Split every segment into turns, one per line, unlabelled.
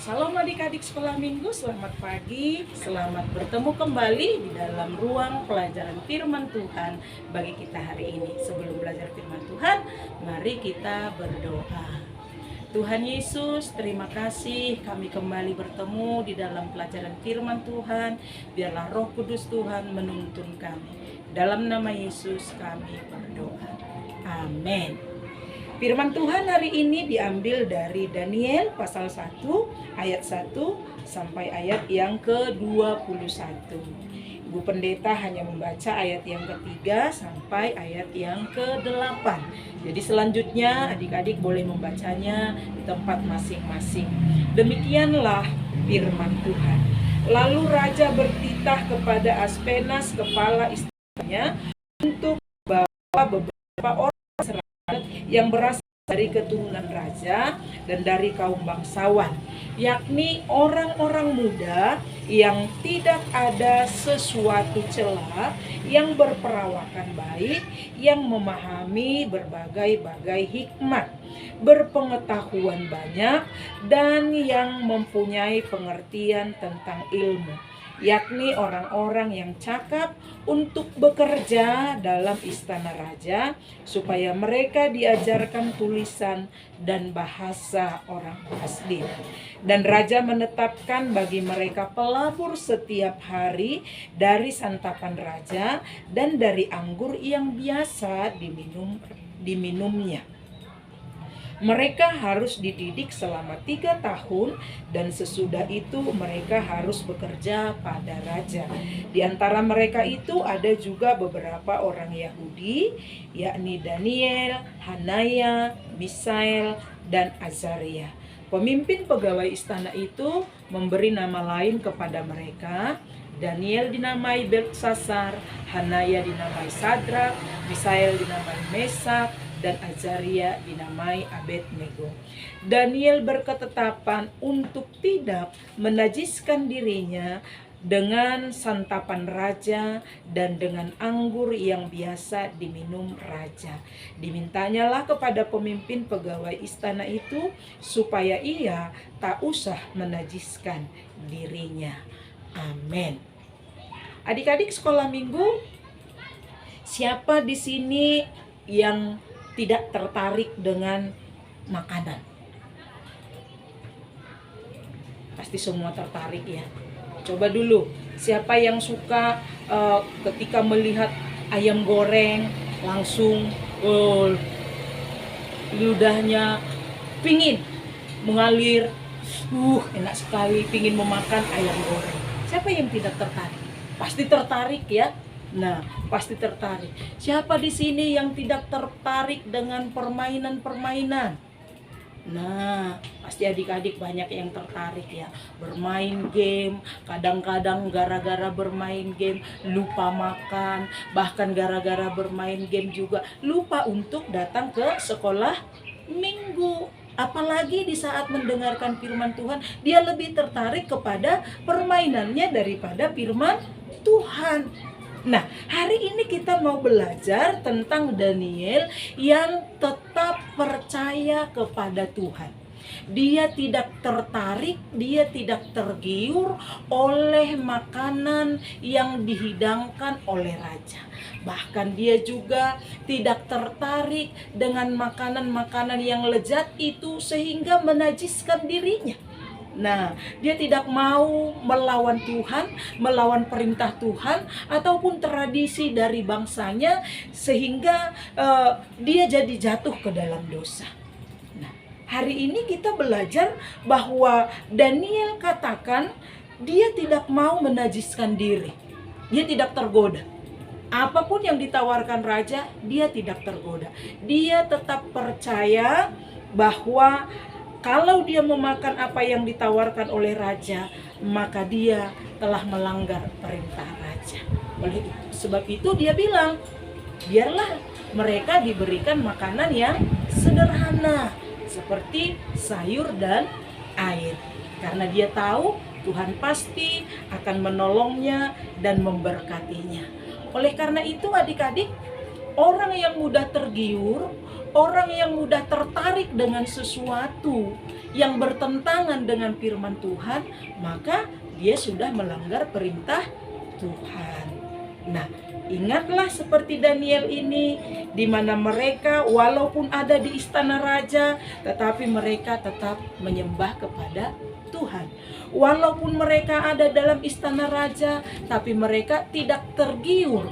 Salam adik-adik sekolah minggu, selamat pagi, selamat bertemu kembali di dalam ruang pelajaran firman Tuhan bagi kita hari ini. Sebelum belajar firman Tuhan, mari kita berdoa. Tuhan Yesus, terima kasih kami kembali bertemu di dalam pelajaran firman Tuhan. Biarlah Roh Kudus Tuhan menuntun kami. Dalam nama Yesus kami berdoa. Amin. Firman Tuhan hari ini diambil dari Daniel pasal 1 ayat 1 sampai ayat yang ke-21. Ibu Pendeta hanya membaca ayat yang ketiga sampai ayat yang ke-8. Jadi selanjutnya adik-adik boleh membacanya di tempat masing-masing. Demikianlah firman Tuhan. Lalu raja bertitah kepada Aspenas, kepala istananya, untuk membawa beberapa orang yang berasal dari keturunan raja dan dari kaum bangsawan, yakni orang-orang muda yang tidak ada sesuatu celah, yang berperawakan baik, yang memahami berbagai-bagai hikmat, berpengetahuan banyak, dan yang mempunyai pengertian tentang ilmu, yakni orang-orang yang cakap untuk bekerja dalam istana raja, supaya mereka diajarkan tulisan dan bahasa orang asli. Dan raja menetapkan bagi mereka pelabur setiap hari dari santapan raja dan dari anggur yang biasa diminumnya. Mereka harus dididik selama 3 tahun dan sesudah itu mereka harus bekerja pada raja. Di antara mereka itu ada juga beberapa orang Yahudi, yakni Daniel, Hanaya, Misael, dan Azaria. Pemimpin pegawai istana itu memberi nama lain kepada mereka. Daniel dinamai Beltsasar, Hanaya dinamai Sadrak, Misael dinamai Mesak, dan Azaria dinamai Abednego. Daniel berketetapan untuk tidak menajiskan dirinya dengan santapan raja dan dengan anggur yang biasa diminum raja. Dimintanyalah kepada pemimpin pegawai istana itu supaya ia tak usah menajiskan dirinya. Amin. Adik-adik sekolah minggu, siapa di sini yang tidak tertarik dengan makanan? Pasti semua tertarik ya. Coba dulu, siapa yang suka ketika melihat ayam goreng langsung ludahnya pingin mengalir, enak sekali, pingin memakan ayam goreng. Siapa yang tidak tertarik? Pasti tertarik ya. Nah, pasti tertarik. Siapa di sini yang tidak tertarik dengan permainan-permainan? Nah, pasti adik-adik banyak yang tertarik ya. Bermain game, kadang-kadang gara-gara bermain game lupa makan, bahkan gara-gara bermain game juga lupa untuk datang ke sekolah minggu. Apalagi di saat mendengarkan firman Tuhan, dia lebih tertarik kepada permainannya daripada firman Tuhan. Nah, hari ini kita mau belajar tentang Daniel yang tetap percaya kepada Tuhan. Dia tidak tertarik, dia tidak tergiur oleh makanan yang dihidangkan oleh raja. Bahkan dia juga tidak tertarik dengan makanan-makanan yang lezat itu sehingga menajiskan dirinya. Nah, dia tidak mau melawan Tuhan, melawan perintah Tuhan, ataupun tradisi dari bangsanya, sehingga dia jadi jatuh ke dalam dosa. Nah, hari ini kita belajar bahwa Daniel katakan dia tidak mau menajiskan diri. Dia tidak tergoda. Apapun yang ditawarkan raja, dia tidak tergoda. Dia tetap percaya bahwa kalau dia memakan apa yang ditawarkan oleh raja, maka dia telah melanggar perintah raja. Oleh sebab itu dia bilang, biarlah mereka diberikan makanan yang sederhana, seperti sayur dan air. Karena dia tahu Tuhan pasti akan menolongnya dan memberkatinya. Oleh karena itu adik-adik, orang yang mudah tergiur, Orang yang mudah tertarik dengan sesuatu yang bertentangan dengan firman Tuhan, maka dia sudah melanggar perintah Tuhan. Nah, ingatlah seperti Daniel ini, di mana mereka walaupun ada di istana raja, tetapi mereka tetap menyembah kepada Tuhan. Walaupun mereka ada dalam istana raja, tapi mereka tidak tergiur,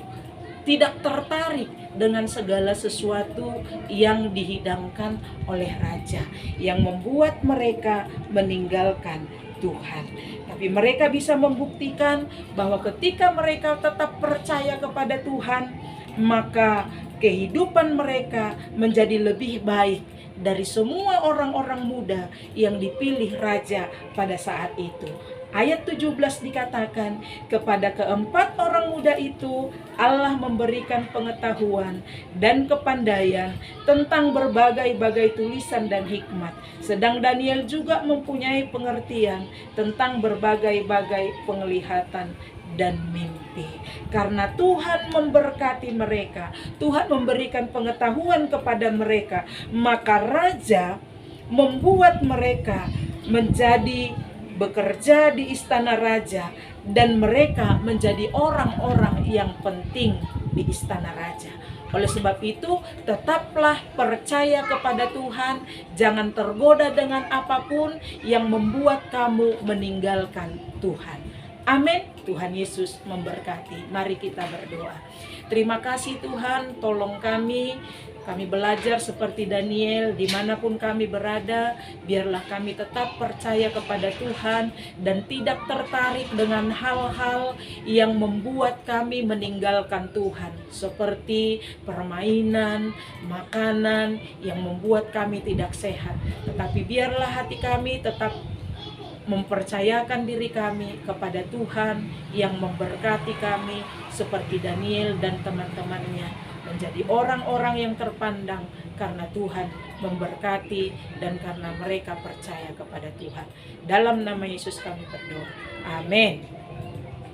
tidak tertarik dengan segala sesuatu yang dihidangkan oleh raja, yang membuat mereka meninggalkan Tuhan. Tapi mereka bisa membuktikan bahwa ketika mereka tetap percaya kepada Tuhan, maka kehidupan mereka menjadi lebih baik dari semua orang-orang muda yang dipilih raja pada saat itu. Ayat 17 dikatakan, kepada keempat orang muda itu Allah memberikan pengetahuan dan kepandaian tentang berbagai-bagai tulisan dan hikmat. Sedang Daniel juga mempunyai pengertian tentang berbagai-bagai penglihatan dan mimpi. Karena Tuhan memberkati mereka, Tuhan memberikan pengetahuan kepada mereka, maka raja membuat mereka menjadi bekerja di istana raja, dan mereka menjadi orang-orang yang penting di istana raja. Oleh sebab itu, tetaplah percaya kepada Tuhan, jangan tergoda dengan apapun yang membuat kamu meninggalkan Tuhan. Amin. Tuhan Yesus memberkati. Mari kita berdoa. Terima kasih Tuhan, tolong kami belajar seperti Daniel, dimanapun kami berada, biarlah kami tetap percaya kepada Tuhan dan tidak tertarik dengan hal-hal yang membuat kami meninggalkan Tuhan, seperti permainan, makanan yang membuat kami tidak sehat. Tetapi biarlah hati kami tetap mempercayakan diri kami kepada Tuhan yang memberkati kami seperti Daniel dan teman-temannya, menjadi orang-orang yang terpandang karena Tuhan memberkati dan karena mereka percaya kepada Tuhan. Dalam nama Yesus kami berdoa. Amin.